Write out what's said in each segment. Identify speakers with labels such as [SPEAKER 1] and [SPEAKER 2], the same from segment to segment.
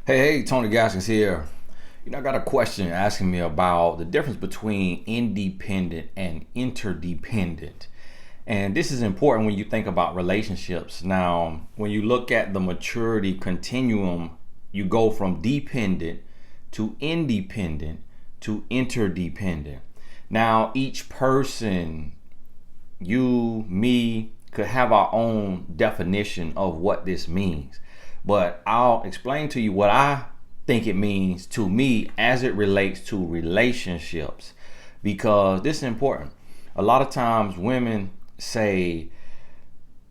[SPEAKER 1] Hey, Tony Gaskins here. I got a question asking me about the difference between independent and interdependent. And this is important when you think about relationships. Now, when you look at the maturity continuum, you go from dependent to independent to interdependent. Now, each person, you, me, could have our own definition of what this means. But I'll explain to you what I think it means to me as it relates to relationships, because this is important. A lot of times women say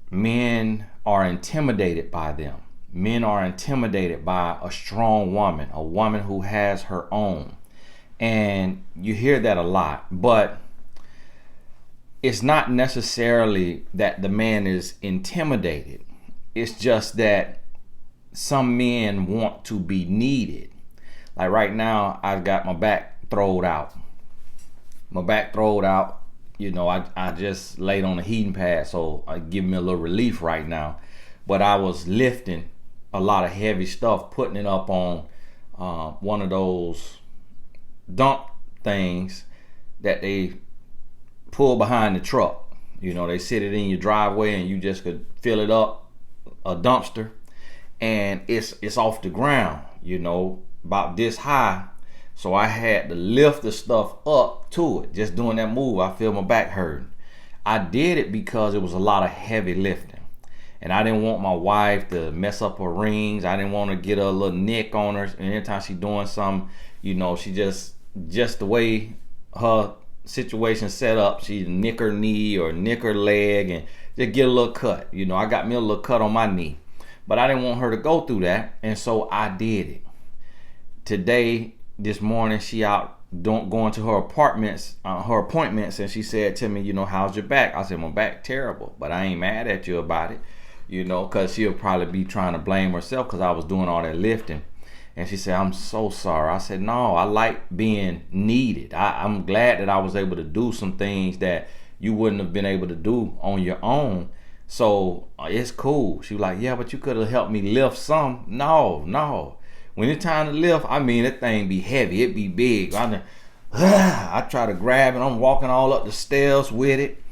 [SPEAKER 1] men are intimidated by them. Men are intimidated by a strong woman, a woman who has her own. And you hear that a lot, but it's not necessarily that the man is intimidated. It's just that some men want to be needed. Like right now, I've got my back throwed out. I just laid on a heating pad, so it give me a little relief right now. But I was lifting a lot of heavy stuff, putting it up on one of those dump things that they pull behind the truck. They sit it in your driveway and you just could fill it up, a dumpster. And it's off the ground, about this high. So I had to lift the stuff up to it. Just doing that move, I feel my back hurting. I did it because it was a lot of heavy lifting. And I didn't want my wife to mess up her rings. I didn't want to get a little nick on her. And anytime she's doing something, she just the way her situation set up, she nick her knee or nick her leg and just get a little cut. I got me a little cut on my knee. But I didn't want her to go through that, and so I did it. This morning, she out going to her appointments, and she said to me, how's your back? I said, my back terrible, but I ain't mad at you about it, because she'll probably be trying to blame herself because I was doing all that lifting. And she said, I'm so sorry. I said, no, I like being needed. I'm glad that I was able to do some things that you wouldn't have been able to do on your own. So it's cool. She was like, yeah, but you could have helped me lift some. No. When it's time to lift, that thing be heavy. It be big. I try to grab it. I'm walking all up the stairs with it.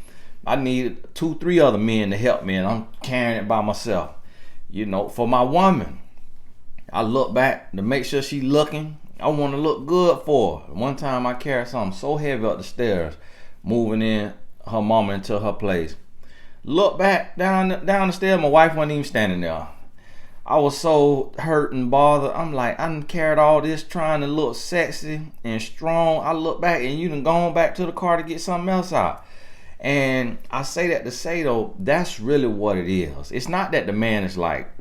[SPEAKER 1] I need 2-3 other men to help me, and I'm carrying it by myself. For my woman, I look back to make sure she's looking. I want to look good for her. One time I carried something so heavy up the stairs, moving in her mama into her place. Look back down the stairs, my wife wasn't even standing there. I was so hurt and bothered. I'm like, I done carried all this trying to look sexy and strong. I look back and you done gone back to the car to get something else out. And I say that to say though, that's really what it is. It's not that the man is like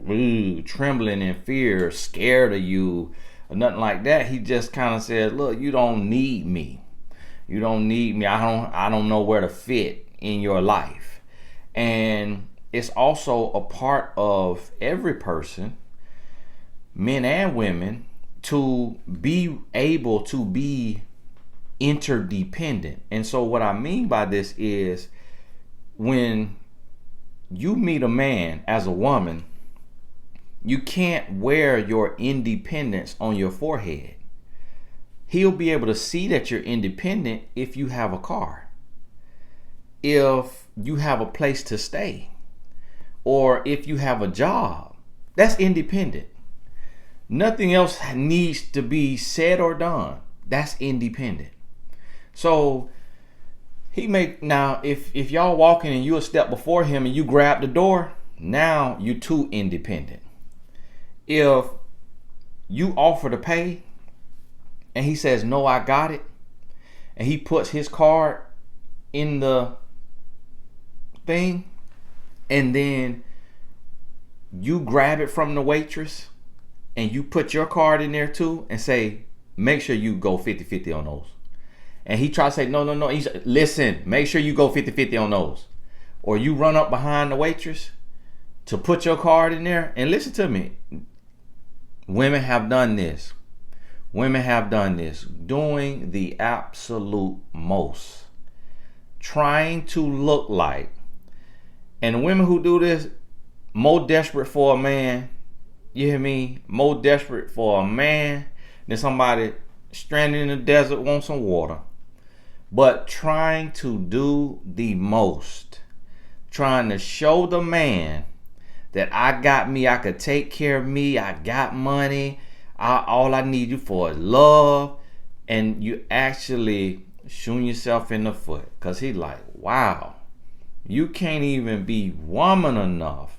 [SPEAKER 1] trembling in fear, scared of you or nothing like that. He just kind of says, look, you don't need me. You don't need me. I don't know where to fit in your life. And it's also a part of every person, men and women, to be able to be interdependent. And so what I mean by this is when you meet a man as a woman, you can't wear your independence on your forehead. He'll be able to see that you're independent if you have a car, if you have a place to stay, or if you have a job. That's independent. Nothing else needs to be said or done. That's independent. So if y'all walking and you a step before him and you grab the door, now you too independent. If you offer to pay and he says, no, I got it, and he puts his card in the thing, and then you grab it from the waitress and you put your card in there too and say, make sure you go 50-50 on those. And he tries to say, no. He's listen, make sure you go 50-50 on those. Or you run up behind the waitress to put your card in there. And listen to me. Women have done this. Doing the absolute most. Trying to look like. And the women who do this, more desperate for a man you hear me, more desperate for a man than somebody stranded in the desert wants some water. But trying to do the most, trying to show the man that I got me, I could take care of me, I got money, all I need you for is love. And you actually shooting yourself in the foot, because he's like, wow, you can't even be woman enough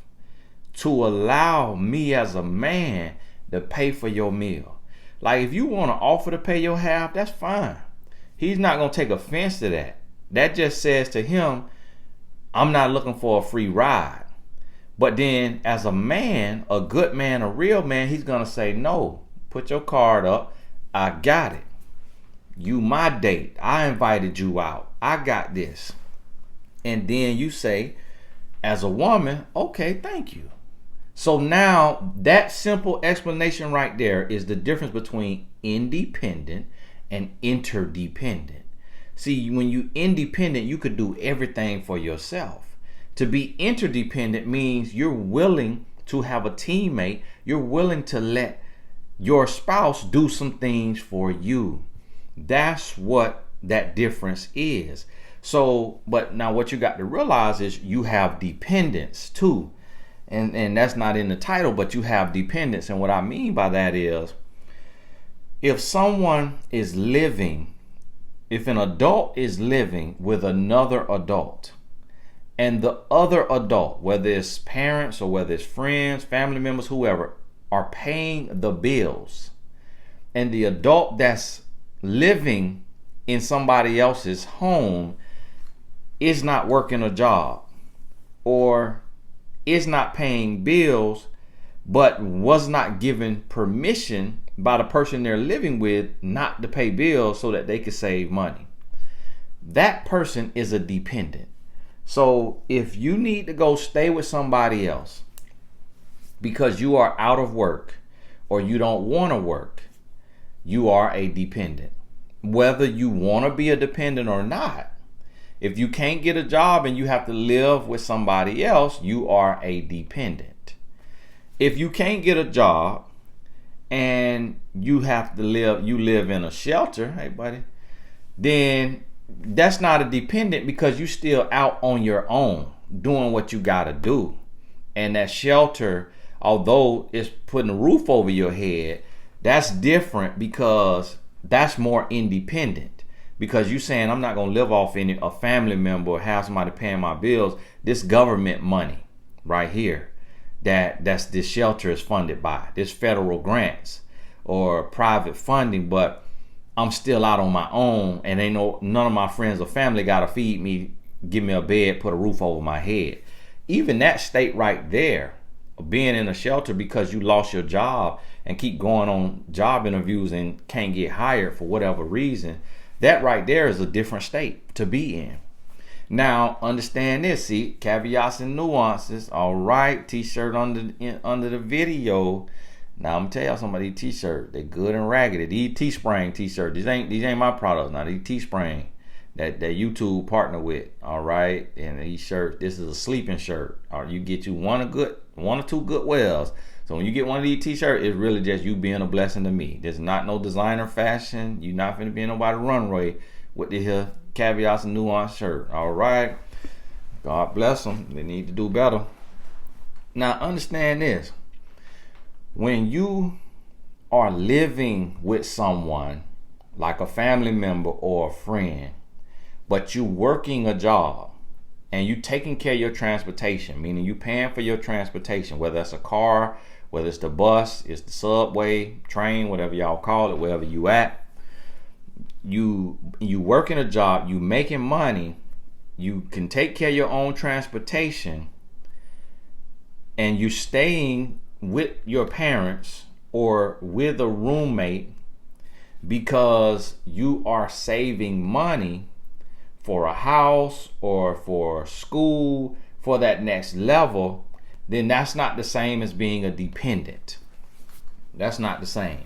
[SPEAKER 1] to allow me as a man to pay for your meal. Like, if you want to offer to pay your half, that's fine. He's not going to take offense to that. That just says to him, I'm not looking for a free ride. But then as a man, a good man, a real man, he's going to say, no, put your card up. I got it. You my date. I invited you out. I got this. And then you say, as a woman, okay, thank you. So now that simple explanation right there is the difference between independent and interdependent. See, when you independent, you could do everything for yourself. To be interdependent means you're willing to have a teammate. You're willing to let your spouse do some things for you. That's what that difference is. So, but now what you got to realize is you have dependence too. And that's not in the title, but you have dependence. And what I mean by that is, if someone is living, if an adult is living with another adult, and the other adult, whether it's parents or whether it's friends, family members, whoever, are paying the bills, and the adult that's living in somebody else's home is not working a job or is not paying bills, but was not given permission by the person they're living with not to pay bills so that they could save money, that person is a dependent. So if you need to go stay with somebody else because you are out of work or you don't want to work, you are a dependent. Whether you want to be a dependent or not, if you can't get a job and you have to live with somebody else, you are a dependent. If you can't get a job and you have to live in a shelter, hey buddy, then that's not a dependent, because you still out on your own doing what you got to do. And that shelter, although it's putting a roof over your head, that's different, because that's more independent. Because you saying, I'm not going to live off a family member or have somebody paying my bills. This government money right here, that's this shelter is funded by, this federal grants or private funding, but I'm still out on my own, and none of my friends or family got to feed me, give me a bed, put a roof over my head. Even that state right there, being in a shelter because you lost your job and keep going on job interviews and can't get hired for whatever reason, that right there is a different state to be in. Now, understand this, see, caveats and nuances. All right, t-shirt under the video. Now I'm gonna tell y'all some of these t-shirts, they good and raggedy. These Teespring t-shirts, these ain't my products. Now these Teespring that YouTube partner with. All right, and these shirts, this is a sleeping shirt. Or you get you one or two good wells. So when you get one of these t-shirts, it's really just you being a blessing to me. There's not no designer fashion. You're not finna be in nobody runway with the here caveats and nuance shirt. All right, God bless them. They need to do better. Now understand this. When you are living with someone like a family member or a friend, but you working a job and you taking care of your transportation, meaning you paying for your transportation, whether it's a car, whether it's the bus, it's the subway, train, whatever y'all call it, wherever you at, you working a job, you making money, you can take care of your own transportation, and you staying with your parents or with a roommate because you are saving money for a house or for school for that next level, then that's not the same as being a dependent. That's not the same.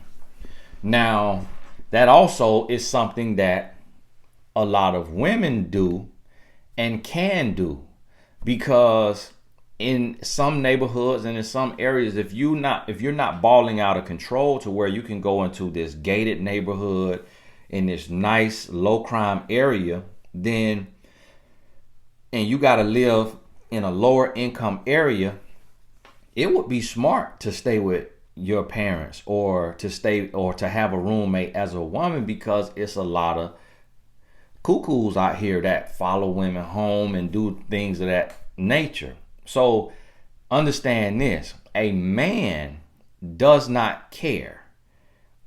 [SPEAKER 1] Now, that also is something that a lot of women do and can do, because in some neighborhoods and in some areas, if you're not balling out of control to where you can go into this gated neighborhood in this nice low crime area, then and you got to live in a lower income area, it would be smart to stay with your parents or to have a roommate as a woman, because it's a lot of cuckoos out here that follow women home and do things of that nature. So understand this: a man does not care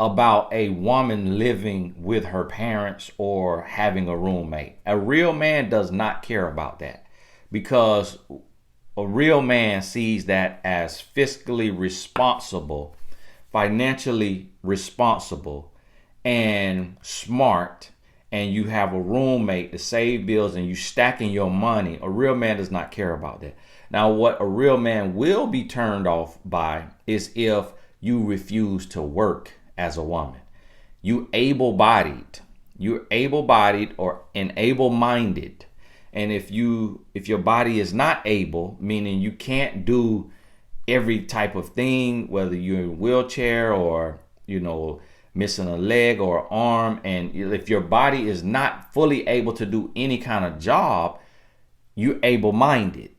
[SPEAKER 1] about a woman living with her parents or having a roommate. A real man does not care about that, because a real man sees that as fiscally responsible, financially responsible, and smart. And you have a roommate to save bills and you stacking your money. A real man does not care about that. Now, what a real man will be turned off by is if you refuse to work as a woman. You're able-bodied or able-minded. And if your body is not able, meaning you can't do every type of thing, whether you're in a wheelchair or, missing a leg or arm, and if your body is not fully able to do any kind of job, you're able-minded.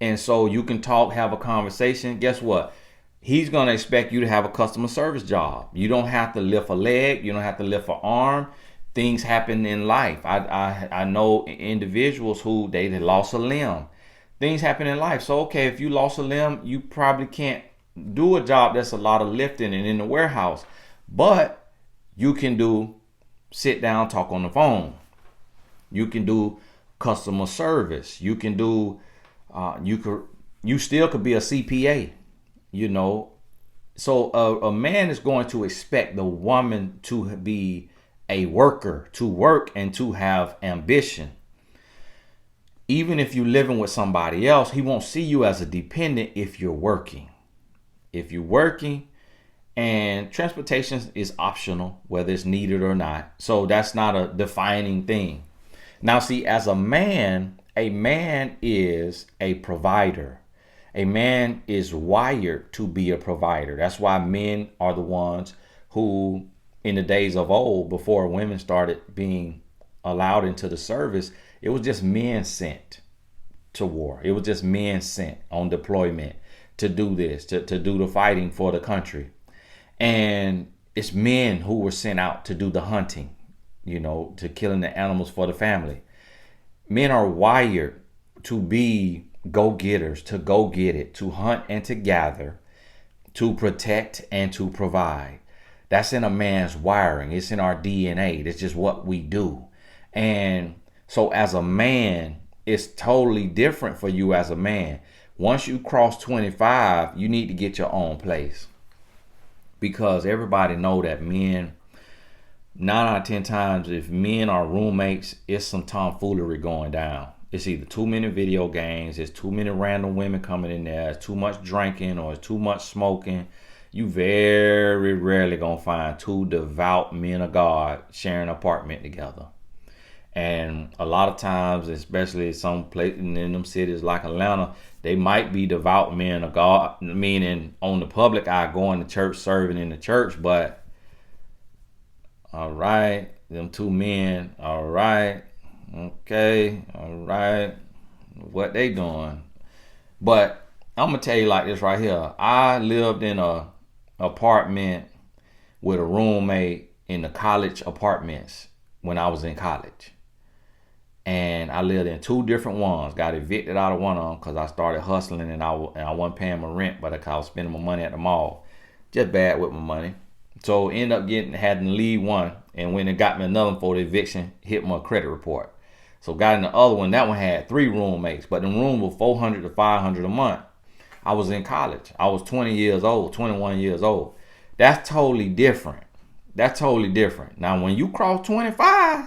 [SPEAKER 1] And so you can talk, have a conversation. Guess what? He's going to expect you to have a customer service job. You don't have to lift a leg. You don't have to lift an arm. Things happen in life. I know individuals who they lost a limb. Things happen in life. So, okay, if you lost a limb, you probably can't do a job that's a lot of lifting and in the warehouse. But you can do sit down, talk on the phone. You can do customer service. You can do, you still could be a CPA, So a man is going to expect the woman to be a worker, to work and to have ambition. Even if you're living with somebody else, he won't see you as a dependent if you're working. If you're working, and transportation is optional, whether it's needed or not. So that's not a defining thing. Now, see, as a man is a provider. A man is wired to be a provider. That's why men are the ones who, in the days of old, before women started being allowed into the service, it was just men sent to war. It was just men sent on deployment to do this, to do the fighting for the country. And it's men who were sent out to do the hunting, to killing the animals for the family. Men are wired to be go-getters, to go get it, to hunt and to gather, to protect and to provide. That's in a man's wiring. It's in our DNA. That's just what we do. And so as a man, it's totally different for you as a man. Once you cross 25, you need to get your own place. Because everybody know that men, 9 out of 10 times, if men are roommates, it's some tomfoolery going down. It's either too many video games, it's too many random women coming in there, it's too much drinking, or it's too much smoking. You very rarely gonna find two devout men of God sharing an apartment together. And a lot of times, especially some places in them cities like Atlanta, they might be devout men of God, meaning on the public eye, going to church, serving in the church. But all right, them two men, all right, okay, all right, what they doing? But I'm gonna tell you like this right here. I lived in a apartment with a roommate in the college apartments when I was in college. And I lived in 2 different ones. Got evicted out of one of them because I started hustling and I wasn't paying my rent, but I was spending my money at the mall. Just bad with my money. So ended up having to leave one. And when it got me another one for the eviction, hit my credit report. So got in the other one. That one had 3 roommates, but the room was $400 to $500 a month. I was in college. I was 20 years old, 21 years old. That's totally different. That's totally different. Now, when you cross 25,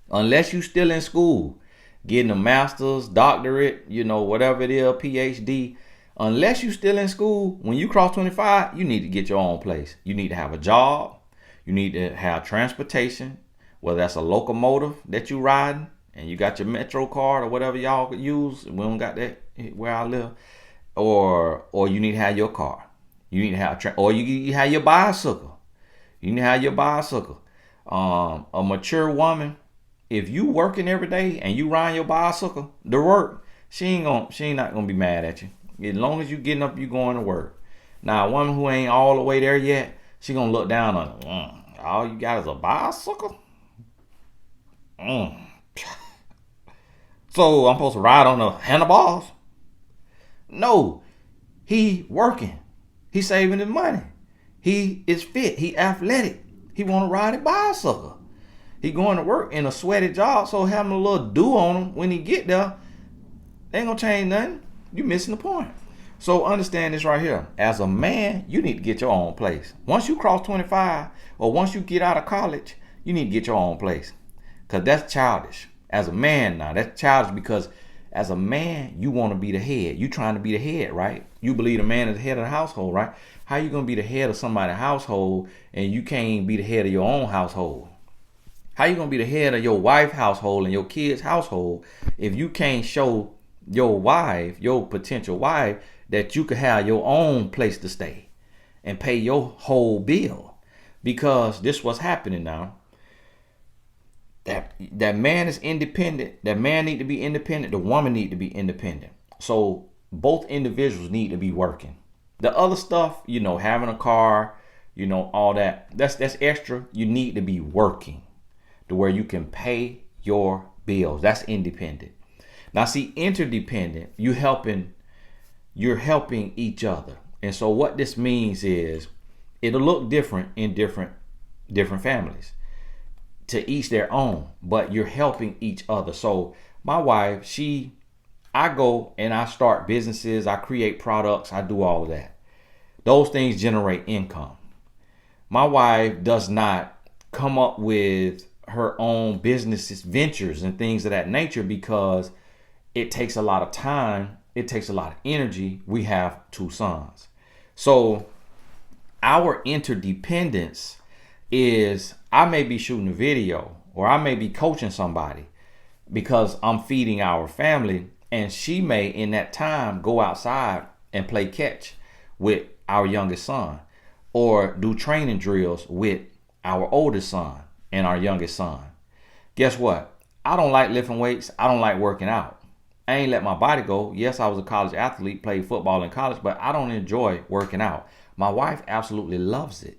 [SPEAKER 1] unless you still in school, getting a master's, doctorate, whatever it is, PhD, unless you still in school, when you cross 25, you need to get your own place. You need to have a job. You need to have transportation, whether that's a locomotive that you riding, and you got your Metro card or whatever y'all use, we don't got that where I live, or you need to have your car. You need to have or you have your bicycle. You need to have your bicycle. A mature woman, if you working every day and you ride your bicycle to work, she ain't not gonna be mad at you. As long as you getting up, you going to work. Now, a woman who ain't all the way there yet, she gonna look down on it. All you got is a bicycle? So I'm supposed to ride on the handlebars? No, he working. He saving his money. He is fit. He athletic. He want to ride a bicycle. He going to work in a sweaty job, so having a little dew on him when he get there ain't gonna change nothing. You missing the point. So understand this right here. As a man, you need to get your own place. Once you cross 25, or once you get out of college, you need to get your own place. Because that's childish. As a man now, that's childish because as a man, you want to be the head. You trying to be the head, right? You believe the man is the head of the household, right? How you going to be the head of somebody's household and you can't be the head of your own household? How you going to be the head of your wife's household and your kids' household if you can't show your wife, your potential wife, that you could have your own place to stay and pay your whole bill? Because this what's happening now. That man is independent. That man need to be independent. The woman need to be independent. So both individuals need to be working. The other stuff, having a car, all that, that's extra. You need to be working to where you can pay your bills. That's independent. Now see, interdependent, you're helping each other. And so what this means is it'll look different in different families. To each their own, but you're helping each other. So my wife, I go and I start businesses, I create products, I do all of that. Those things generate income. My wife does not come up with her own businesses, ventures, and things of that nature because it takes a lot of time, it takes a lot of energy. We have 2 sons. So our interdependence is I may be shooting a video or I may be coaching somebody because I'm feeding our family, and she may in that time go outside and play catch with our youngest son or do training drills with our oldest son and our youngest son. Guess what? I don't like lifting weights. I don't like working out. I ain't let my body go. Yes, I was a college athlete, played football in college, but I don't enjoy working out. My wife absolutely loves it.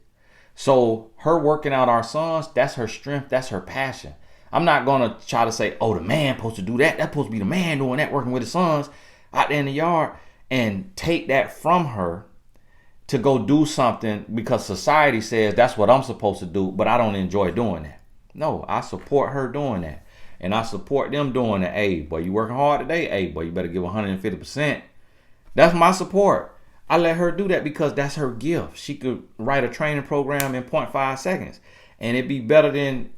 [SPEAKER 1] So her working out our sons, that's her strength, that's her passion. I'm not going to try to say, oh, the man supposed to do that. That's supposed to be the man doing that, working with his sons out there in the yard, and take that from her to go do something because society says that's what I'm supposed to do, but I don't enjoy doing that. No, I support her doing that. And I support them doing that. Hey, boy, you working hard today? Hey, boy, you better give 150%. That's my support. I let her do that because that's her gift. She could write a training program in 0.5 seconds. And it'd be better than,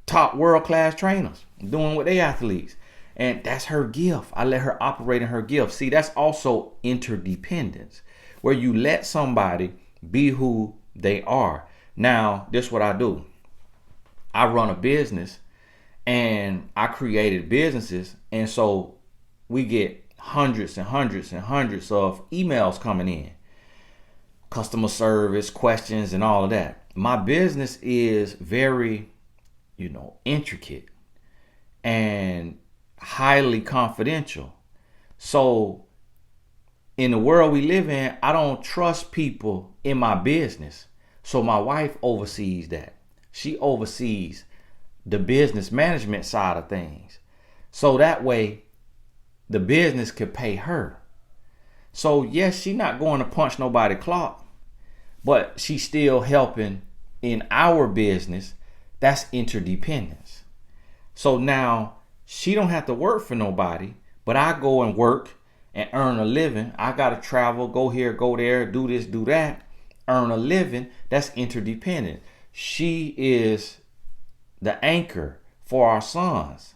[SPEAKER 1] top world-class trainers doing what they athletes. And that's her gift. I let her operate in her gift. See, that's also interdependence, where you let somebody be who they are. Now, this is what I do. I run a business and I created businesses. And so we get hundreds and hundreds and hundreds of emails coming in, customer service questions and all of that. My business is very, intricate and highly confidential. So in the world we live in, I don't trust people in my business. So my wife oversees that. She oversees the business management side of things. So that way the business could pay her. So yes, she's not going to punch nobody clock, but she's still helping in our business. That's interdependence. So now she don't have to work for nobody, but I go and work and earn a living. I got to travel, go here, go there, do this, do that, earn a living. That's interdependent. She is the anchor for our sons.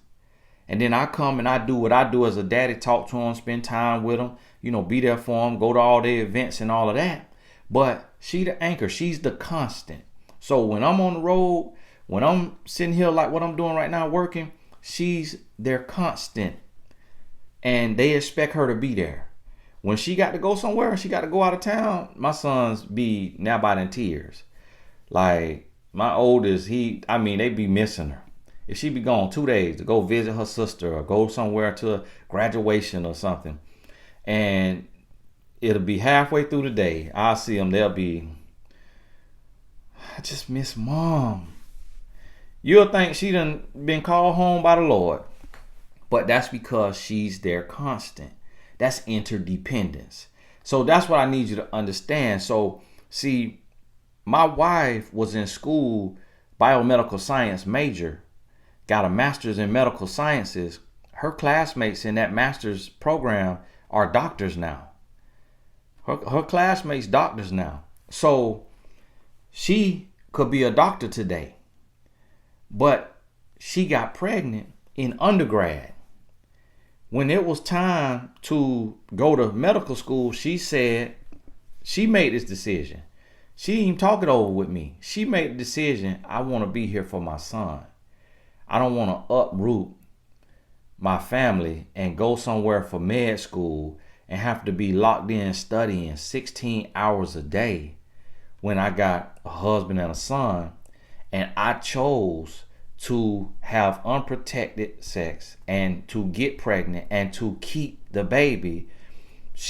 [SPEAKER 1] And then I come and I do what I do as a daddy, talk to them, spend time with them, be there for them, go to all their events and all of that. But she the anchor, she's the constant. So when I'm on the road, when I'm sitting here like what I'm doing right now, working, she's their constant, and they expect her to be there. When she got to go somewhere, she got to go out of town, my sons be now about in tears. Like my oldest, they be missing her. If she be gone 2 days to go visit her sister or go somewhere to a graduation or something, and it'll be halfway through the day, I'll see them, they'll be, I just miss mom. You'll think she done been called home by the Lord, but that's because she's their constant. That's interdependence. So that's what I need you to understand. So see, my wife was in school, biomedical science major, got a master's in medical sciences. Her classmates in that master's program are doctors now. Her classmates doctors now. So she could be a doctor today, but she got pregnant in undergrad. When it was time to go to medical school, she said she made this decision. She didn't even talk it over with me. She made the decision, I want to be here for my son. I don't want to uproot my family and go somewhere for med school and have to be locked in studying 16 hours a day when I got a husband and a son. And I chose to have unprotected sex and to get pregnant and to keep the baby.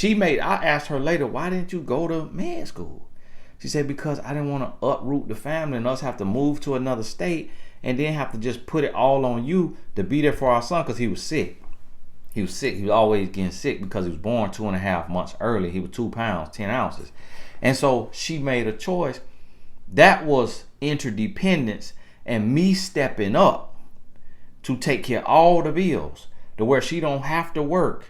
[SPEAKER 1] I asked her later, why didn't you go to med school? She said, because I didn't want to uproot the family and us have to move to another state and then have to just put it all on you to be there for our son, because he was sick. He was sick. He was always getting sick because he was born 2.5 months early. He was 2 pounds, 10 ounces. And so she made a choice. That was interdependence and me stepping up to take care of all the bills to where she don't have to work.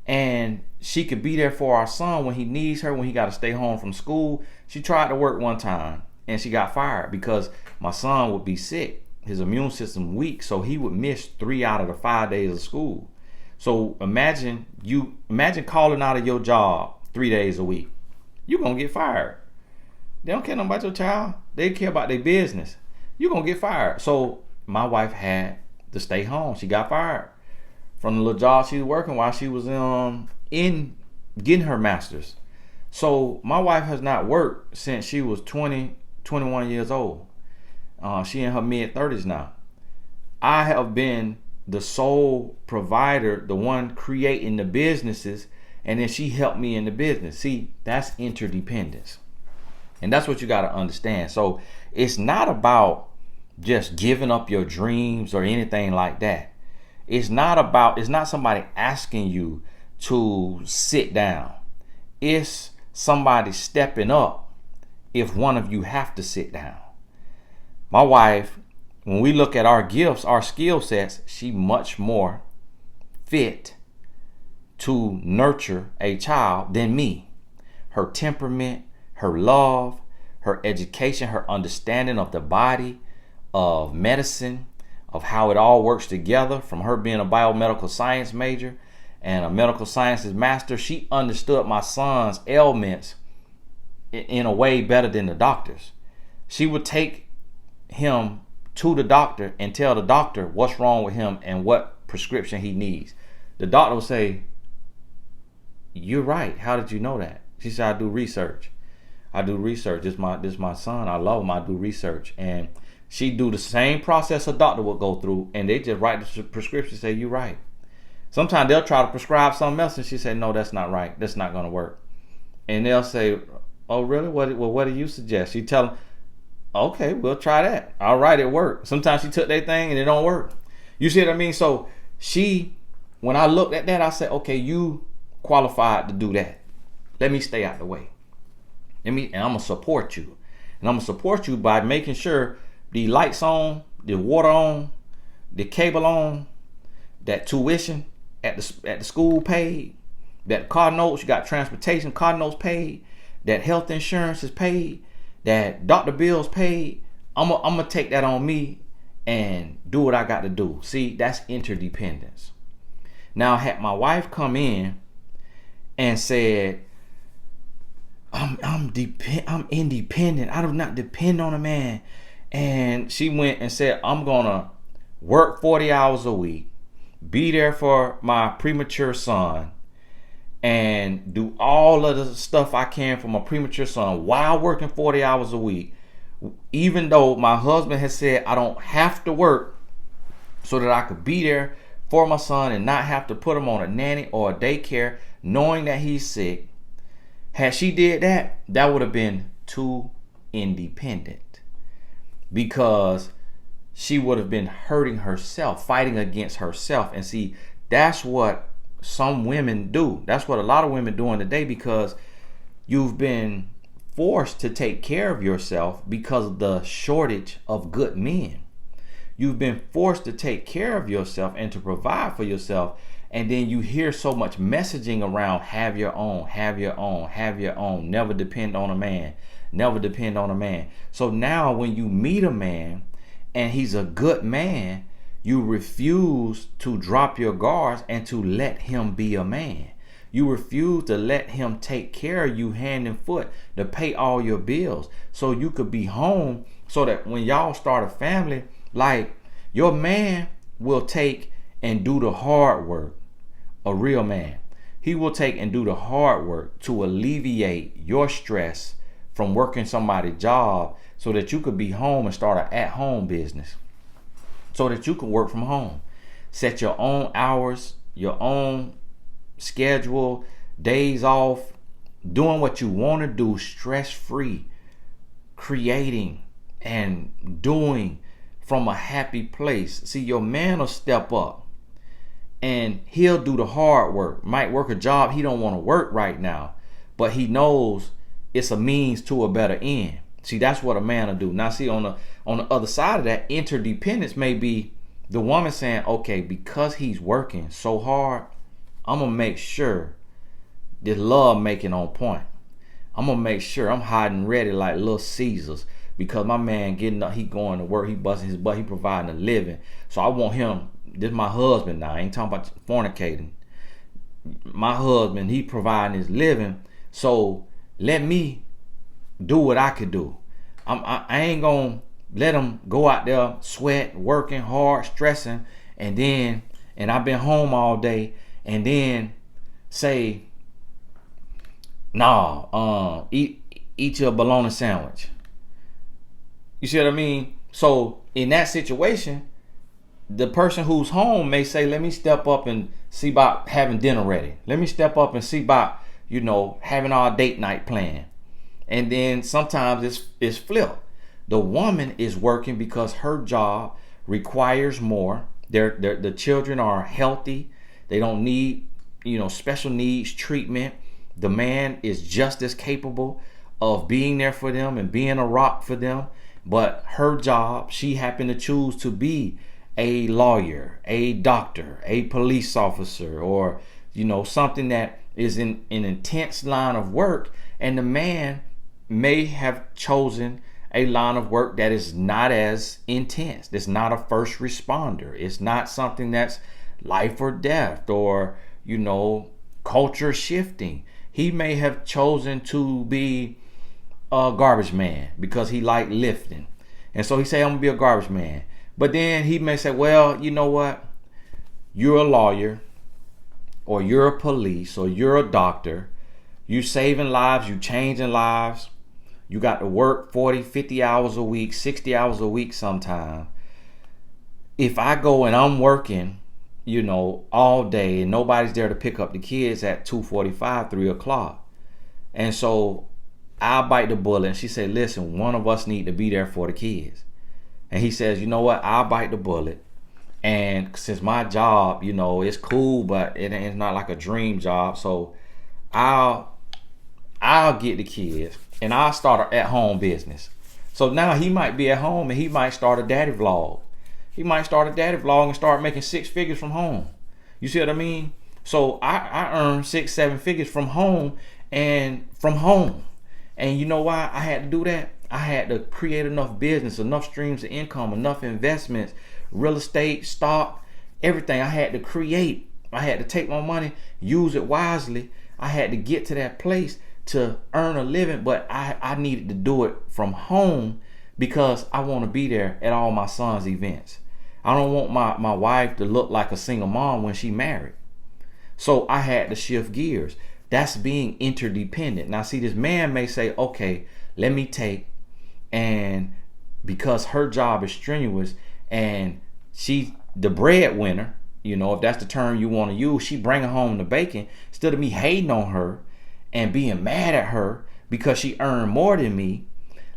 [SPEAKER 1] And she could be there for our son when he needs her, when he got to stay home from school. She tried to work one time and she got fired because my son would be sick. His immune system weak, so he would miss 3 out of the 5 days of school. So imagine calling out of your job 3 days a week. You're going to get fired. They don't care nothing about your child. They care about their business. You're going to get fired. So my wife had to stay home. She got fired from the little job she was working while she was in getting her master's. So my wife has not worked since she was 20, 21 years old. She in her mid-30s now. I have been the sole provider, the one creating the businesses, and then she helped me in the business. See, that's interdependence. And that's what you got to understand. So it's not about just giving up your dreams or anything like that. It's not somebody asking you to sit down. It's somebody stepping up if one of you have to sit down. My wife, when we look at our gifts, our skill sets, she much more fit to nurture a child than me. Her temperament, her love, her education, her understanding of the body, of medicine, of how it all works together, from her being a biomedical science major and a medical sciences master, she understood my son's ailments in a way better than the doctors. She would take him to the doctor and tell the doctor what's wrong with him and what prescription he needs. The doctor will say, "You're right. How did you know that?" She said, "I do research. This is my son. I love him. I do research." And she do the same process a doctor would go through, and they just write the prescription and say, "You're right." Sometimes they'll try to prescribe something else, and she say, "No, that's not right. That's not going to work." And they'll say, "Oh, really? What do you suggest?" She tell them, "Okay, we'll try that." All right, it worked. Sometimes she took their thing and it don't work. You see what I mean? So when I looked at that, I said, "Okay, you qualified to do that. Let me stay out the way. And I'm gonna support you. And I'm gonna support you by making sure the lights on, the water on, the cable on, that tuition at the school paid, that car notes, you got transportation, car notes paid, that health insurance is paid, that doctor bills paid. I'm gonna take that on me and do what I got to do." See, that's interdependence. Now, had my wife come in and said, I'm independent. I do not depend on a man. And she went and said, I'm gonna work 40 hours a week, be there for my premature son, and do all of the stuff I can for my premature son while working 40 hours a week, even though my husband has said I don't have to work, so that I could be there for my son and not have to put him on a nanny or a daycare knowing that he's sick. Had she did that, that would have been too independent, because she would have been hurting herself, fighting against herself. And see, that's what some women do. That's what a lot of women doing today, because you've been forced to take care of yourself because of the shortage of good men. You've been forced to take care of yourself and to provide for yourself. And then you hear so much messaging around, have your own, have your own, have your own, never depend on a man, never depend on a man. So now when you meet a man and he's a good man, you refuse to drop your guards and to let him be a man. You refuse to let him take care of you hand and foot, to pay all your bills so you could be home, so that when y'all start a family, like, your man will take and do the hard work. A real man, he will take and do the hard work to alleviate your stress from working somebody's job, so that you could be home and start an at-home business, so that you can work from home, set your own hours, your own schedule, days off, doing what you want to do, stress-free, creating and doing from a happy place. See, your man will step up and he'll do the hard work. Might work a job he don't want to work right now, but he knows it's a means to a better end. See, that's what a man will do. Now, see, on the other side of that, interdependence may be the woman saying, okay, because he's working so hard, I'm gonna make sure this love making on point. I'm gonna make sure I'm hiding ready like Little Caesars, because my man getting up, he going to work, he busting his butt, he providing a living. So I want him, this is my husband now, I ain't talking about fornicating. My husband, he providing his living, so let me do what I could do. I ain't gonna let him go out there sweat, working hard, stressing, and I've been home all day, and then say, nah, eat your bologna sandwich. You see what I mean? So in that situation, the person who's home may say, let me step up and see about having dinner ready. Let me step up and see about, having our date night plan. And then sometimes it's flipped. The woman is working because her job requires more. The children are healthy. They don't need, special needs treatment. The man is just as capable of being there for them and being a rock for them. But her job, she happened to choose to be a lawyer, a doctor, a police officer, or, something that is in an intense line of work. And the man may have chosen a line of work that is not as intense. It's not a first responder. It's not something that's life or death or, culture shifting. He may have chosen to be a garbage man because he liked lifting. And so he say, I'm gonna be a garbage man. But then he may say, well, you know what? You're a lawyer, or you're a police, or you're a doctor. You saving lives, you changing lives. You got to work 40, 50 hours a week, 60 hours a week sometime. If I go and I'm working, all day and nobody's there to pick up the kids at 2:45, 3 o'clock. And so I'll bite the bullet. And she said, listen, one of us need to be there for the kids. And he says, you know what? I'll bite the bullet. And since my job, it's cool, but it's not like a dream job. So I'll get the kids and I'll start an at-home business. So now he might be at home and he might start a daddy vlog. He might start a daddy vlog and start making 6 figures from home. You see what I mean? So I earn 6, 7 figures from home and from home. And you know why I had to do that? I had to create enough business, enough streams of income, enough investments, real estate, stock, everything. I had to create. I had to take my money, use it wisely. I had to get to that place to earn a living, but I needed to do it from home because I want to be there at all my son's events. I don't want my wife to look like a single mom when she married. So I had to shift gears. That's being interdependent. Now, see, this man may say, okay, let me take, and because her job is strenuous and she the breadwinner, if that's the term you want to use, she bringing home the bacon. Instead of me hating on her and being mad at her because she earned more than me,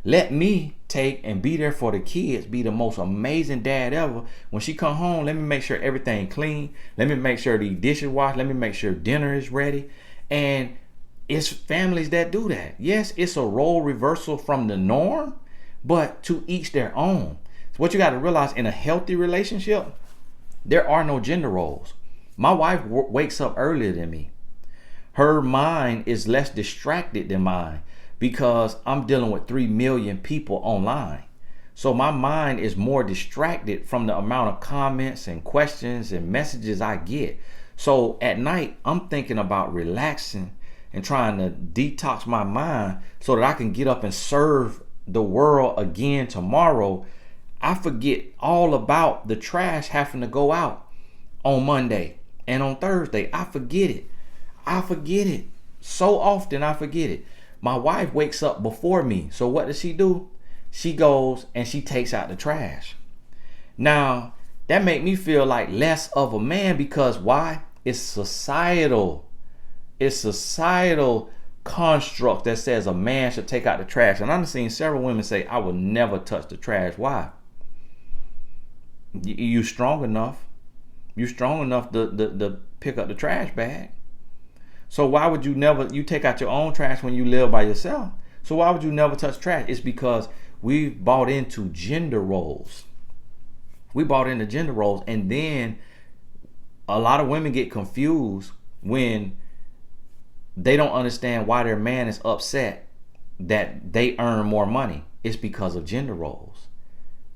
[SPEAKER 1] let me take and be there for the kids, be the most amazing dad ever. When she come home, let me make sure everything clean. Let me make sure the dishes washed. Let me make sure dinner is ready. And it's families that do that. Yes, it's a role reversal from the norm, but to each their own. So what you got to realize, in a healthy relationship, there are no gender roles. My wife wakes up earlier than me. Her mind is less distracted than mine, because I'm dealing with 3 million people online. So my mind is more distracted from the amount of comments and questions and messages I get. So at night, I'm thinking about relaxing and trying to detox my mind so that I can get up and serve the world again tomorrow. I forget all about the trash having to go out on Monday and on Thursday. I forget it. So often I forget it. My wife wakes up before me. So what does she do? She goes and she takes out the trash. Now, that make me feel like less of a man, because why? It's societal. It's societal construct that says a man should take out the trash. And I've seen several women say, I would never touch the trash. Why? You strong enough. You strong enough to pick up the trash bag. So why would you take out your own trash when you live by yourself? So why would you never touch trash? It's because we've bought into gender roles. We bought into gender roles, and then a lot of women get confused when they don't understand why their man is upset that they earn more money. It's because of gender roles.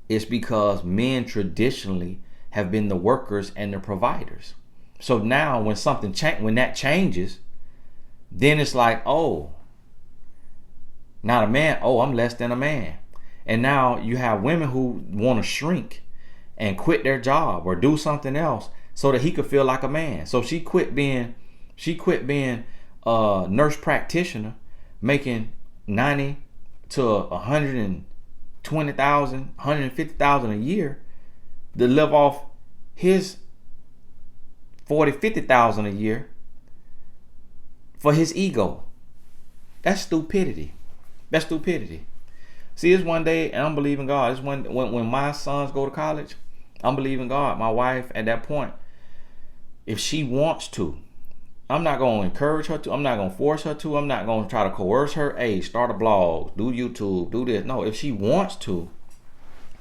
[SPEAKER 1] It's because men traditionally have been the workers and the providers. So now when that changes, then it's like, oh, not a man. Oh, I'm less than a man. And now you have women who want to shrink and quit their job or do something else so that he could feel like a man. So she quit being a nurse practitioner, making 90 to 120,000, 150,000 a year, to live off his 40, 50,000 a year for his ego. That's stupidity. See, it's one day, and I'm believing God. It's when my sons go to college, I'm believing God. My wife, at that point, if she wants to, I'm not going to encourage her to. I'm not going to force her to. I'm not going to try to coerce her. Hey, start a blog, do YouTube, do this. No, if she wants to,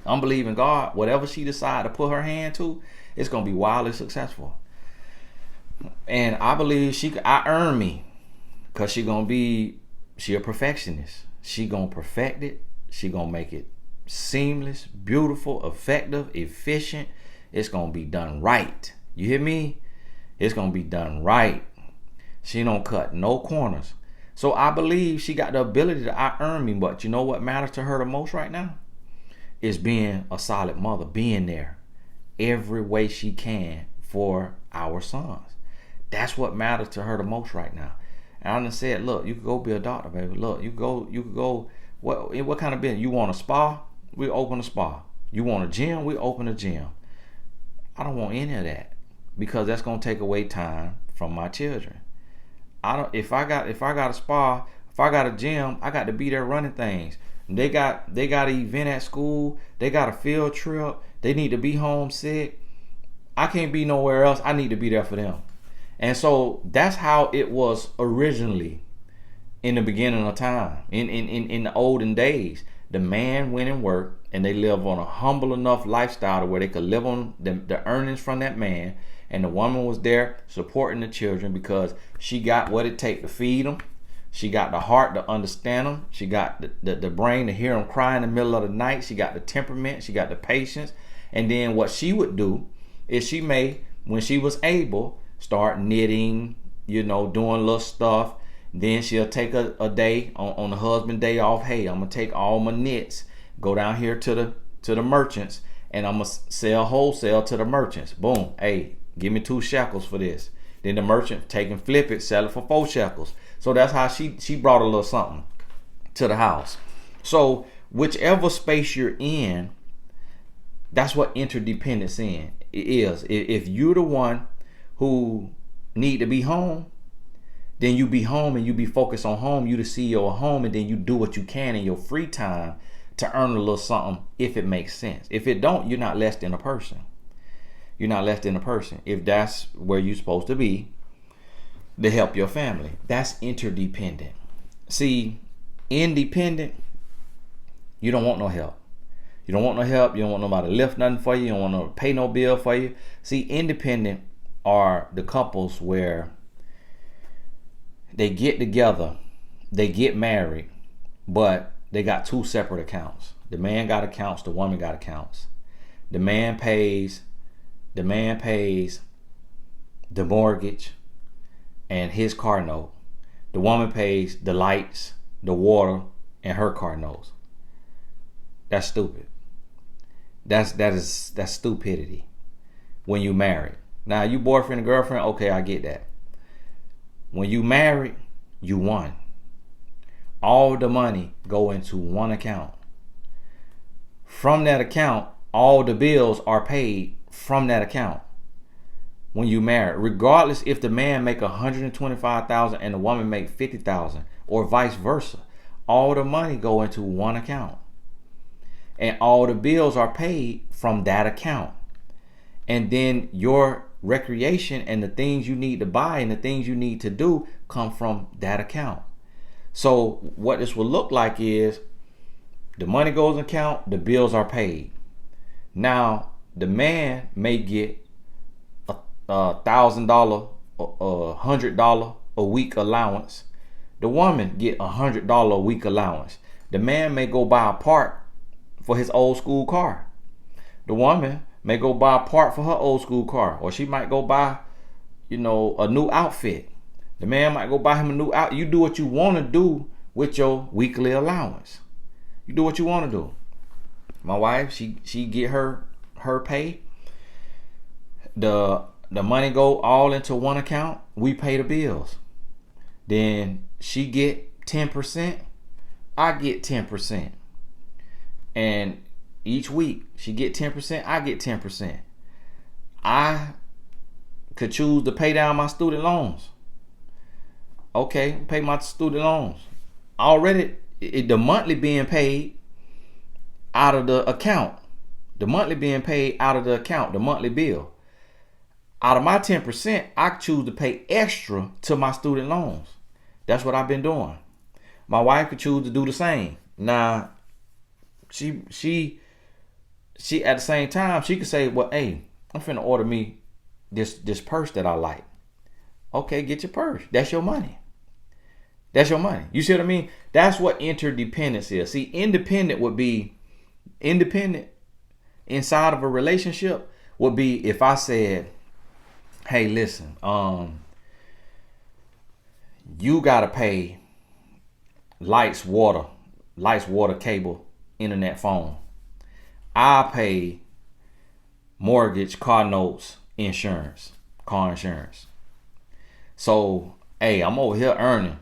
[SPEAKER 1] I'm believing God. Whatever she decides to put her hand to, it's going to be wildly successful. And I believe I earn me, because she a perfectionist. She going to perfect it. She going to make it seamless, beautiful, effective, efficient. It's going to be done right. You hear me? It's going to be done right. She don't cut no corners. So I believe she got the ability to earn me. But you know what matters to her the most right now? Is being a solid mother, being there every way she can for our sons. That's what matters to her the most right now. And I done said, look, you could go be a doctor, baby. Look, you could go. What kind of business? You want a spa? We open a spa. You want a gym? We open a gym. I don't want any of that, because that's gonna take away time from my children. If I got a spa, if I got a gym, I got to be there running things. They got an event at school. They got a field trip. They need to be home sick. I can't be nowhere else. I need to be there for them. And so that's how it was originally in the beginning of time. In the olden days, the man went and worked, and they lived on a humble enough lifestyle to where they could live on the earnings from that man. And the woman was there supporting the children because she got what it takes to feed them. She got the heart to understand them. She got the brain to hear them cry in the middle of the night. She got the temperament. She got the patience. And then what she would do is she may, when she was able, start knitting, doing little stuff. Then she'll take a day on the husband day off. Hey, I'm gonna take all my knits, go down here to the merchants, and I'm going to sell wholesale to the merchants. Boom. Hey, give me 2 shekels for this. Then the merchant take and flip it, sell it for 4 shekels. So that's how she brought a little something to the house. So whichever space you're in, that's what interdependence is. If you're the one who need to be home, then you be home and you be focused on home. You the CEO of home, and then you do what you can in your free time to earn a little something if it makes sense. If it don't, you're not less than a person. You're not less than a person. If that's where you're supposed to be to help your family, that's interdependent. See, independent, you don't want no help. You don't want no help. You don't want nobody to lift nothing for you. You don't want to pay no bill for you. See, independent are the couples where they get together, they get married, but they got 2 separate accounts. The man got accounts, the woman got accounts. The man pays the mortgage and his car note. The woman pays the lights, the water, and her car notes. That's stupid. That's stupidity when you married. Now you boyfriend and girlfriend, okay, I get that. When you married, you won. All the money go into one account. From that account, all the bills are paid from that account. When you marry, regardless if the man make $125,000 and the woman make $50,000, or vice versa, all the money go into one account, and all the bills are paid from that account. And then your recreation and the things you need to buy and the things you need to do come from that account. So what this will look like is the money goes in account, the bills are paid. Now the man may get $1,000, $100 a week allowance. The woman get $100 a week allowance. The man may go buy a part for his old school car. The woman may go buy a part for her old school car, or she might go buy, a new outfit. The man might go buy him a new outfit. You do what you want to do with your weekly allowance. You do what you want to do. My wife, she get her pay. The money go all into one account. We pay the bills. Then she get 10%. I get 10%. And each week she get 10%, I get 10%. I could choose to pay down my student loans. Okay, pay my student loans. Already, the monthly being paid out of the account. The monthly being paid out of the account, the monthly bill. Out of my 10%, I choose to pay extra to my student loans. That's what I've been doing. My wife could choose to do the same. Now, she at the same time, she could say, well, hey, I'm finna order me this purse that I like. Okay, get your purse. That's your money. That's your money. You see what I mean? That's what interdependence is. See, independent inside of a relationship would be if I said, hey, listen, you gotta pay lights, water, cable, internet, phone. I pay mortgage, car notes, insurance, car insurance. So, hey, I'm over here earning.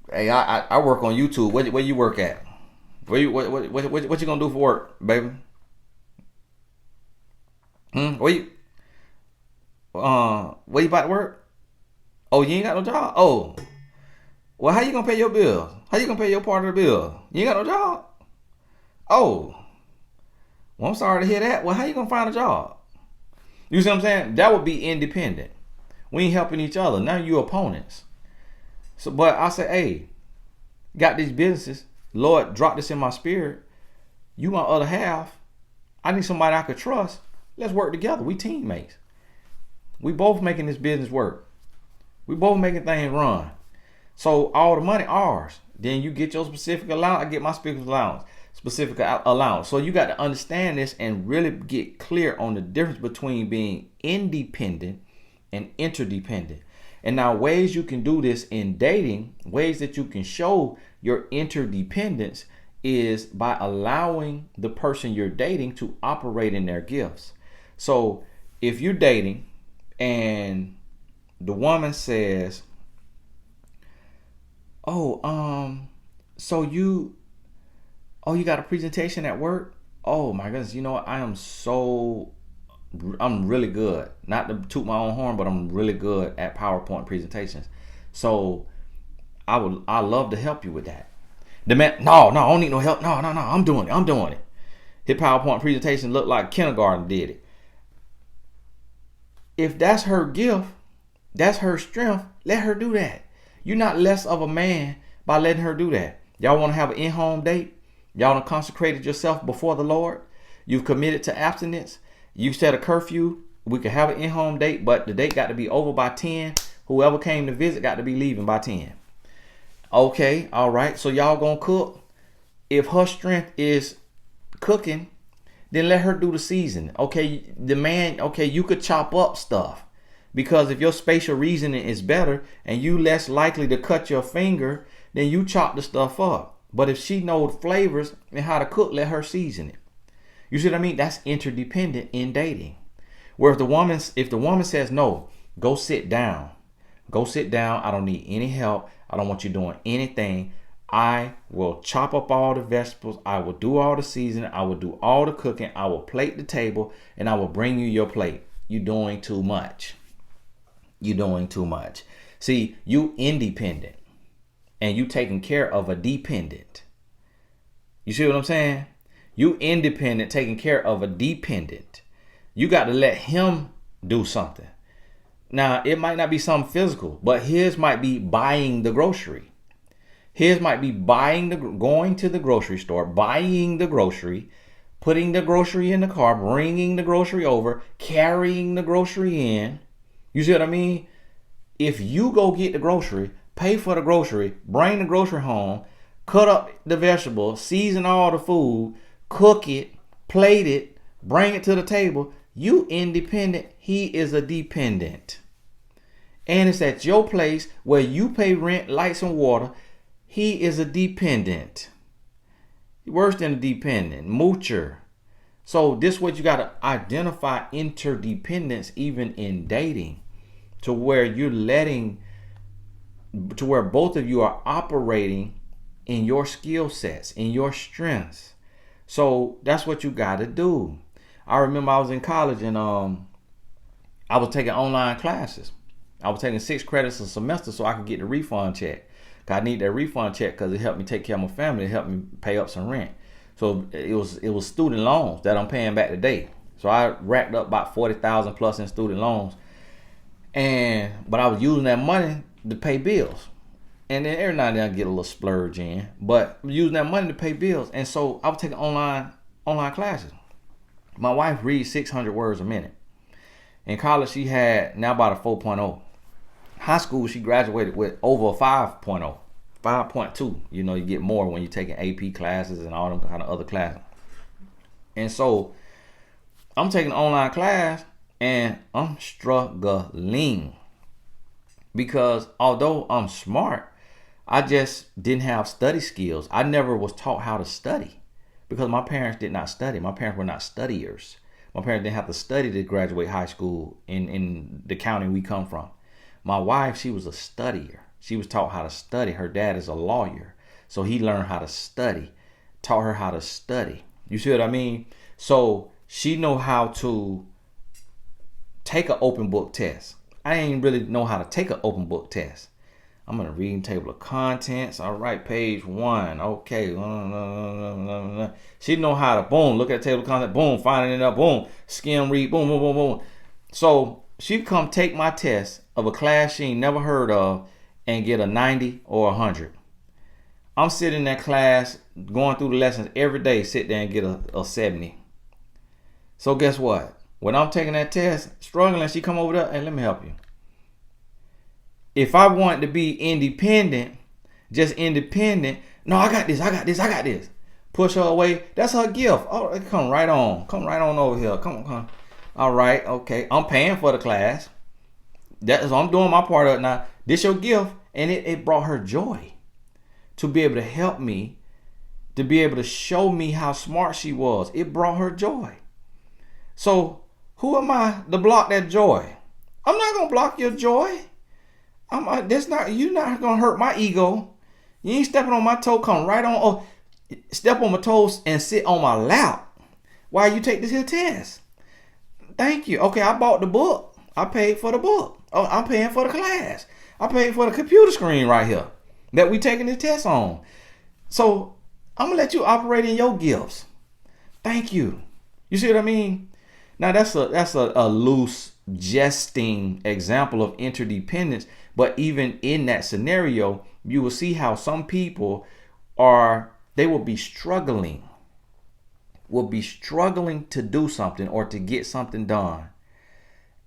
[SPEAKER 1] Hey, I work on YouTube. Where you work at? What you gonna do for work, baby? Where you about to work? Oh, you ain't got no job? Oh, well, how you gonna pay your bills? How you gonna pay your part of the bill? You ain't got no job? Oh, well, I'm sorry to hear that. Well, how you gonna find a job? You see what I'm saying? That would be independent. We ain't helping each other. Now you opponents. So, but I say, hey, got these businesses. Lord, drop this in my spirit. You my other half. I need somebody I could trust. Let's work together. We teammates. We both making this business work. We both making things run. So all the money ours. Then you get your specific allowance. I get my specific allowance. So you got to understand this and really get clear on the difference between being independent and interdependent. And now ways you can do this in dating, ways that you can show your interdependence is by allowing the person you're dating to operate in their gifts. So if you're dating and the woman says, so you got a presentation at work? Oh my goodness, you know what? I'm really good. Not to toot my own horn, but I'm really good at PowerPoint presentations. So I love to help you with that. The man, no, I don't need no help. No, I'm doing it. His PowerPoint presentation looked like kindergarten did it. If that's her gift, that's her strength, let her do that. You're not less of a man by letting her do that. Y'all want to have an in-home date? Y'all done consecrated yourself before the Lord. You've committed to abstinence. You set a curfew. We could have an in-home date, but the date got to be over by 10. Whoever came to visit got to be leaving by 10. Okay, all right. So y'all gonna cook. If her strength is cooking, then let her do the seasoning. Okay, the man, okay, you could chop up stuff. Because if your spatial reasoning is better and you less likely to cut your finger, then you chop the stuff up. But if she knows flavors and how to cook, let her season it. You see what I mean? That's interdependent in dating. Where if the woman says no, go sit down. Go sit down. I don't need any help. I don't want you doing anything. I will chop up all the vegetables. I will do all the seasoning. I will do all the cooking. I will plate the table and I will bring you your plate. You're doing too much. You're doing too much. See, you independent and you taking care of a dependent. You see what I'm saying? You independent taking care of a dependent. You got to let him do something. Now, it might not be something physical, but his might be buying the grocery. His might be going to the grocery store, buying the grocery, putting the grocery in the car, bringing the grocery over, carrying the grocery in. You see what I mean? If you go get the grocery, pay for the grocery, bring the grocery home, cut up the vegetables, season all the food, cook it, plate it, bring it to the table, you independent, he is a dependent. And it's at your place where you pay rent, lights, and water. He is a dependent. Worse than a dependent, moocher. So this is what you got to identify interdependence even in dating, to where both of you are operating in your skill sets, in your strengths. So that's what you got to do. I remember I was in college and I was taking online classes. I was taking 6 credits a semester so I could get the refund check. I need that refund check because it helped me take care of my family. It helped me pay up some rent. So it was student loans that I'm paying back today. So I racked up about $40,000 plus in student loans. But I was using that money to pay bills. And then every now and then I get a little splurge in. But I'm using that money to pay bills. And so I was taking online classes. My wife reads 600 words a minute. In college, she had now about a 4.0. High school, she graduated with over a 5.0. 5.2. You know, you get more when you're taking AP classes and all them kind of other classes. And so I'm taking an online class and I'm struggling. Because although I'm smart, I just didn't have study skills. I never was taught how to study because my parents did not study. My parents were not studiers. My parents didn't have to study to graduate high school in the county we come from. My wife, she was a studier. She was taught how to study. Her dad is a lawyer. So he learned how to study, taught her how to study. You see what I mean? So she know how to take an open book test. I didn't really know how to take an open book test. I'm going to read table of contents. All right, page 1. Okay. She know how to, boom, look at the table of contents, boom, finding it up, boom, skim, read, boom, boom, boom, boom. So she come take my test of a class she ain't never heard of and get a 90 or 100. I'm sitting in that class, going through the lessons every day, sit there and get a 70. So guess what? When I'm taking that test, struggling, she come over there, hey, let me help you. If I want to be independent, just independent, no, I got this. Push her away. That's her gift. Oh, come right on. Come right on over here. Come on. All right, okay. I'm paying for the class. I'm doing my part of it now. This your gift. And it brought her joy to be able to help me to be able to show me how smart she was. It brought her joy. So who am I to block that joy? I'm not gonna block your joy. You're not gonna hurt my ego. You ain't stepping on my toe. Come right on. Oh, step on my toes and sit on my lap while you take this here test. Thank you. Okay, I bought the book. I paid for the book. Oh, I'm paying for the class. I paid for the computer screen right here that we taking this test on. So I'm gonna let you operate in your gifts. Thank you. You see what I mean? Now that's a loose jesting example of interdependence, but even in that scenario, you will see how some people will be struggling to do something or to get something done,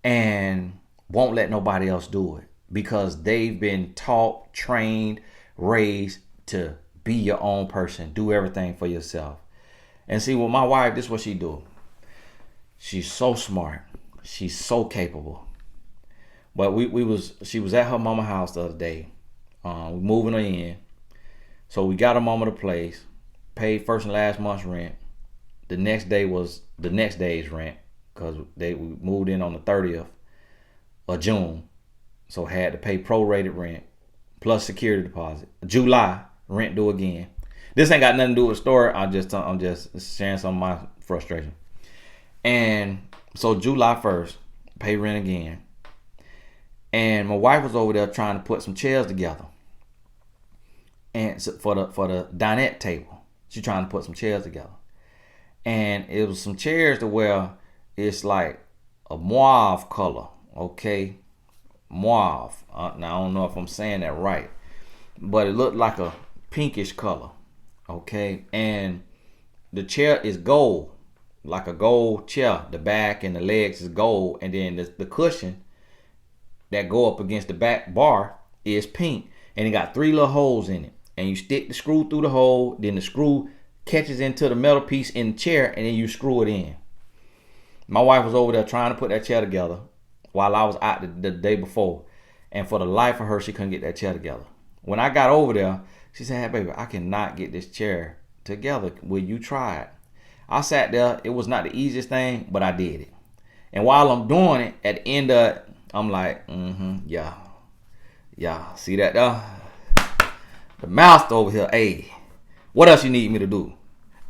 [SPEAKER 1] and won't let nobody else do it because they've been taught, trained, raised to be your own person, do everything for yourself. And see, with my wife, this is what she do. She's so smart. She's so capable. But she was at her mama's house the other day. Moving her in. So we got her mama the place, paid first and last month's rent. The next day was the next day's rent because we moved in on the 30th of June. So had to pay prorated rent plus security deposit. July, rent due again. This ain't got nothing to do with the story. I'm just sharing some of my frustration. And so July 1st, pay rent again. And my wife was over there trying to put some chairs together. And for the dinette table, she's trying to put some chairs together. And it was some chairs to where it's like a mauve color, okay? Mauve. Now I don't know if I'm saying that right, but it looked like a pinkish color, okay? And the chair is gold, like a gold chair. The back and the legs is gold, and then the cushion that go up against the back bar is pink, and it got 3 little holes in it. And you stick the screw through the hole, then the screw catches into the metal piece in the chair, and then you screw it in. My wife was over there trying to put that chair together while I was out the day before, and for the life of her, she couldn't get that chair together. When I got over there, she said, "Hey baby, I cannot get this chair together. Will you try it?" I sat there. It was not the easiest thing, but I did it. And while I'm doing it, at the end of it, I'm like, yeah, see that there? The master over here, hey, what else you need me to do?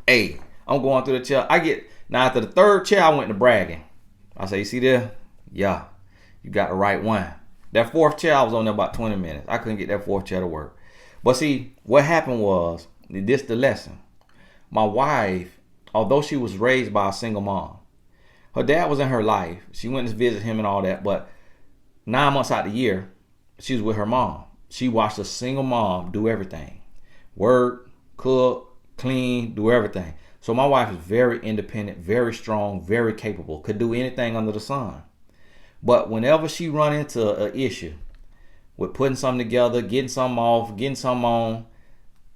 [SPEAKER 1] Hey, I'm going through the chair. Now after the 3rd chair, I went to bragging. I say, you see there? Yeah, you got the right one. That 4th chair, I was on there about 20 minutes. I couldn't get that 4th chair to work. But see, what happened was, this the lesson. My wife, although she was raised by a single mom, her dad was in her life. She went to visit him and all that, but 9 months out of the year, she was with her mom. She watched a single mom do everything. Work, cook, clean, do everything. So my wife is very independent, very strong, very capable, could do anything under the sun. But whenever she run into an issue with putting something together, getting something off, getting something on,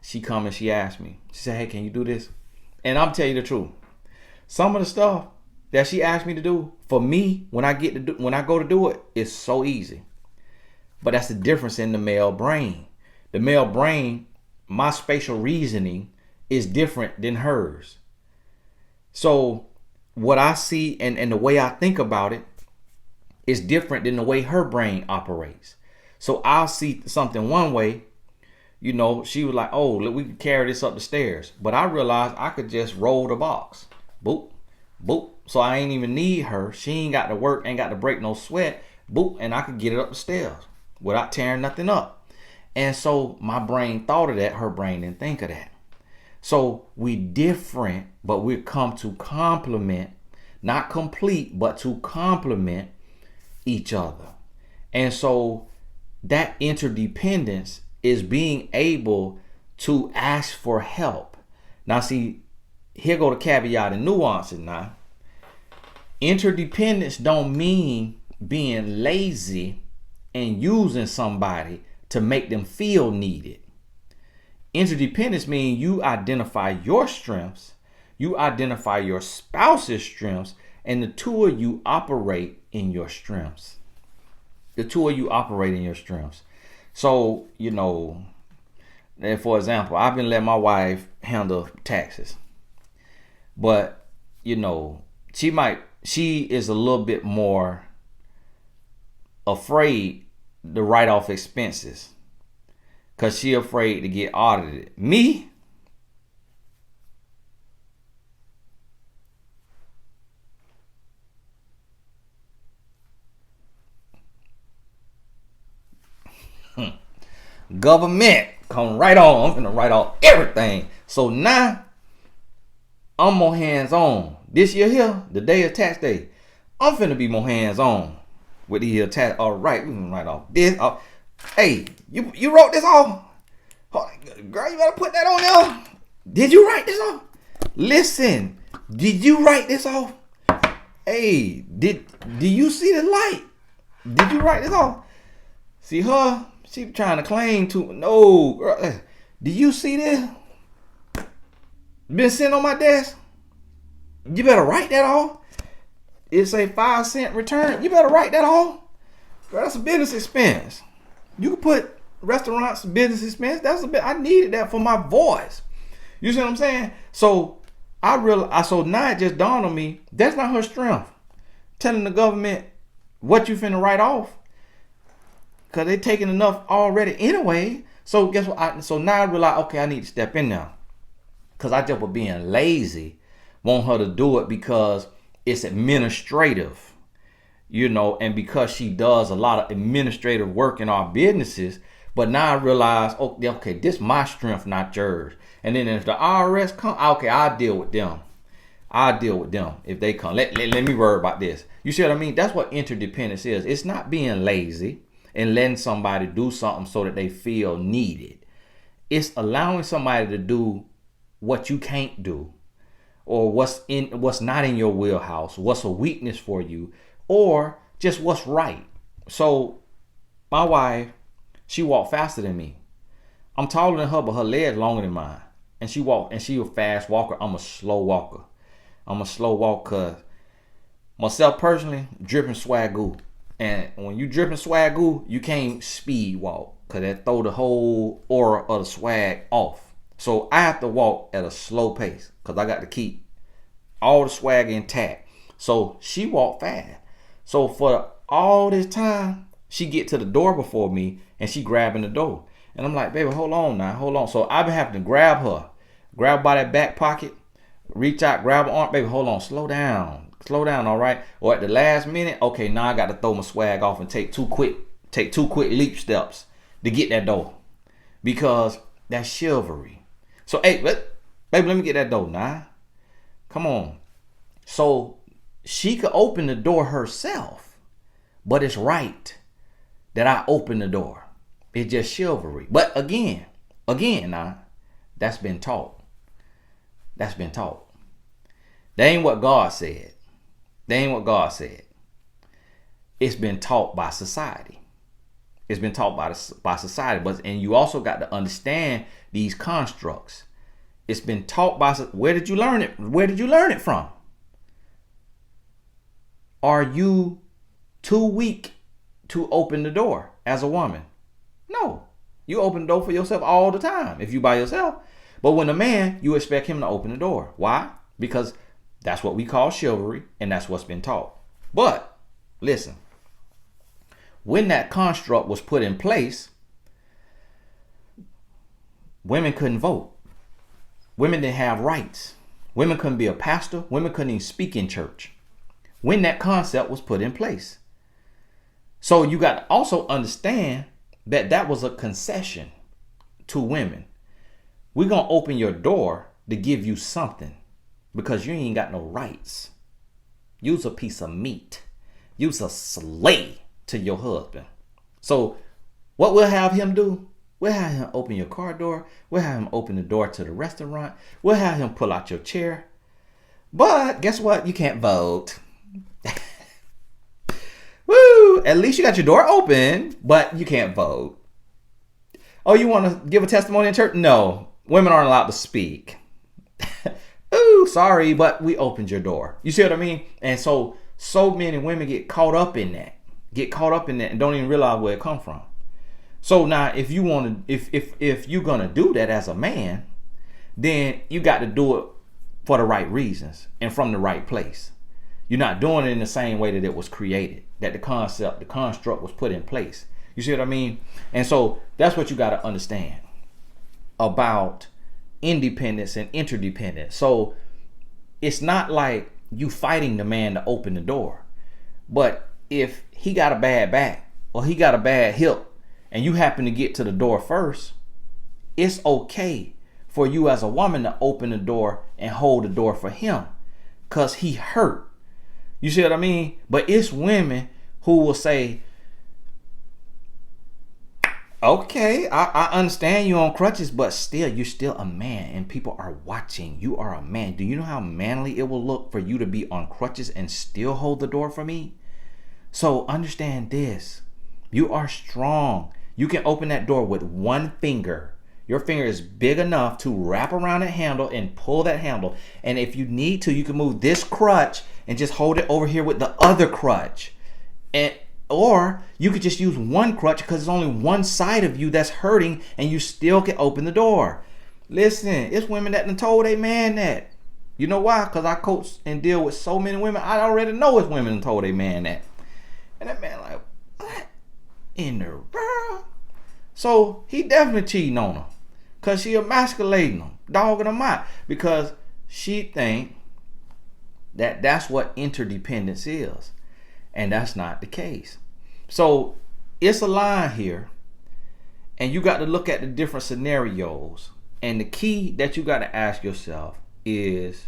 [SPEAKER 1] she come and she asks me. She said, "Hey, can you do this?" And I'm telling you the truth. Some of the stuff that she asked me to do, for me, when I go to do it, it's so easy. But that's the difference in the male brain. The male brain, my spatial reasoning is different than hers. So what I see and the way I think about it is different than the way her brain operates. So I'll see something one way, she was like, "Oh, look, we can carry this up the stairs." But I realized I could just roll the box. Boop, boop. So I ain't even need her. She ain't got to work, ain't got to break no sweat. Boop, and I could get it up the stairs without tearing nothing up. And so my brain thought of that. Her brain didn't think of that. So we different, but we come to complement, not complete, but to complement each other. And so that interdependence is being able to ask for help. Now see, here go the caveat and nuances now. Interdependence don't mean being lazy and using somebody to make them feel needed. Interdependence means you identify your strengths, you identify your spouse's strengths, and the two of you operate in your strengths. So, And for example, I've been letting my wife handle taxes, but you know, she is a little bit more afraid to write off expenses because she afraid to get audited. Me, government come right on. I'm gonna write off everything. So now I'm more hands on. This year here, the day of tax day, I'm finna be more hands on with these tax. All right, we can write off this. Hey, you wrote this off? Girl, you better put that on there. Did you write this off? Listen, did you write this off? Hey, do you see the light? Did you write this off? See her? She trying to claim to. No, girl. Do you see this? Been sitting on my desk. You better write that off. It's a 5-cent return. You better write that off. Girl, that's a business expense. You can put restaurants business expense. That's a bit. I needed that for my voice. You see what I'm saying? So I realized. So now it just dawned on me. That's not her strength. Telling the government what you finna write off, cause they taking enough already anyway. So guess what? So now I realize, okay, I need to step in now, cause I just was being lazy. Want her to do it because it's administrative, you know, and because she does a lot of administrative work in our businesses. But now I realize, okay, this is my strength, not yours. And then if the IRS come, okay, I'll deal with them. If they come. Let me worry about this. You see what I mean? That's what interdependence is. It's not being lazy and letting somebody do something so that they feel needed. It's allowing somebody to do what you can't do, or what's not in your wheelhouse, what's a weakness for you, or just what's right. So my wife, she walked faster than me. I'm taller than her, but her legs longer than mine. And she a fast walker. I'm a slow walker. Cause myself personally, dripping swagoo. And when you dripping swagoo, you can't speed walk, cause that throw the whole aura of the swag off. So I have to walk at a slow pace, cause I got to keep all the swag intact. So she walked fast. So for all this time, she get to the door before me and she grabbing the door. And I'm like, baby, hold on. So I've been having to grab by that back pocket, reach out, grab her arm, baby, hold on, slow down, all right? Or at the last minute, okay, now I got to throw my swag off and take two quick leap steps to get that door, because that's chivalry. So, hey, baby, let me get that door now. Come on. So she could open the door herself, but it's right that I open the door. It's just chivalry. But again, now, that's been taught. That ain't what God said. It's been taught by society. But and you also got to understand these constructs. It's been taught by. Where did you learn it from? Are you too weak to open the door as a woman? No. You open the door for yourself all the time if you by yourself. But when a man, you expect him to open the door. Why? Because that's what we call chivalry, and that's what's been taught. But listen, when that construct was put in place, women couldn't vote. Women didn't have rights. Women couldn't be a pastor. Women couldn't even speak in church when that concept was put in place. So you got to also understand that was a concession to women. We're going to open your door to give you something, because you ain't got no rights. You's a piece of meat. You's a slave to your husband. So what we'll have him do, we'll have him open your car door. We'll have him open the door to the restaurant. We'll have him pull out your chair. But guess what? You can't vote. Woo! At least you got your door open, but you can't vote. Oh, you want to give a testimony in church? No. Women aren't allowed to speak. Ooh, sorry, but we opened your door. You see what I mean? And so many women get caught up in that and don't even realize where it come from. So now if you want to, if you're gonna do that as a man, then you got to do it for the right reasons and from the right place. You're not doing it in the same way that it was created, that the construct was put in place. You see what I mean? And so that's what you got to understand about independence and interdependence. So it's not like you fighting the man to open the door. But if he got a bad back or he got a bad hip and you happen to get to the door first, it's okay for you as a woman to open the door and hold the door for him because he hurt. You see what I mean? But it's women who will say, okay, I understand you on crutches, but still, you're still a man and people are watching. You are a man. Do you know how manly it will look for you to be on crutches and still hold the door for me? So understand this. You are strong. You can open that door with one finger. Your finger is big enough to wrap around that handle and pull that handle. And if you need to, you can move this crutch and just hold it over here with the other crutch. Or you could just use one crutch because it's only one side of you that's hurting and you still can open the door. Listen, it's women that done told a man that. You know why? Because I coach and deal with so many women. I already know it's women that told a man that. And that man like, what in the world? So he definitely cheating on her. Because she emasculating him, dogging him out. Because she think that that's what interdependence is. And that's not the case. So it's a line here. And you got to look at the different scenarios. And the key that you got to ask yourself is,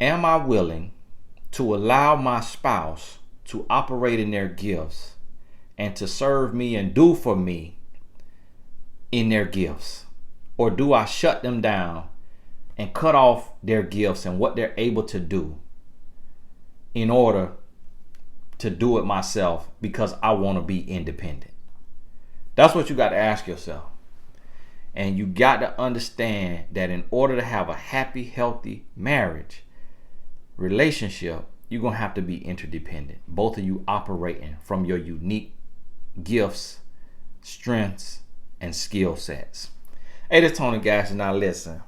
[SPEAKER 1] am I willing to allow my spouse to operate in their gifts and to serve me and do for me in their gifts? Or do I shut them down and cut off their gifts and what they're able to do in order to do it myself because I want to be independent? That's what you got to ask yourself. And you got to understand that in order to have a happy, healthy marriage, relationship, you're going to have to be interdependent. Both of you operating from your unique gifts, strengths, and skill sets. Hey, this is Tony Gash, and now listen.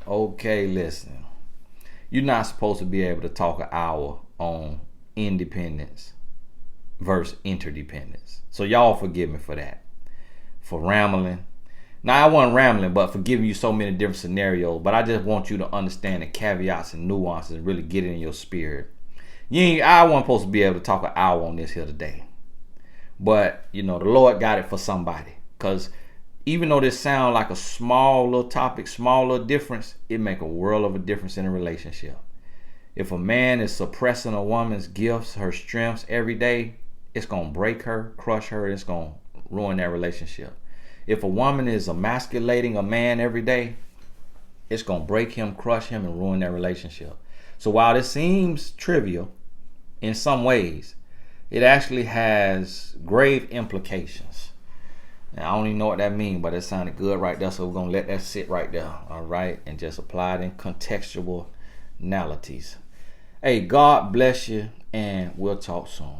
[SPEAKER 1] Okay, listen. You're not supposed to be able to talk an hour on independence versus interdependence. So y'all forgive me for that. For rambling. Now, I wasn't rambling, but for giving you so many different scenarios. But I just want you to understand the caveats and nuances and really get it in your spirit. I wasn't supposed to be able to talk an hour on this here today. But, the Lord got it for somebody. Because even though this sounds like a small little topic, small little difference, it make a world of a difference in a relationship. If a man is suppressing a woman's gifts, her strengths every day, it's going to break her, crush her, it's going to ruin that relationship. If a woman is emasculating a man every day, it's going to break him, crush him, and ruin that relationship. So while this seems trivial in some ways, it actually has grave implications. Now, I don't even know what that means, but it sounded good right there, so we're going to let that sit right there, all right, and just apply it in contextual analogies. Hey, God bless you, and we'll talk soon.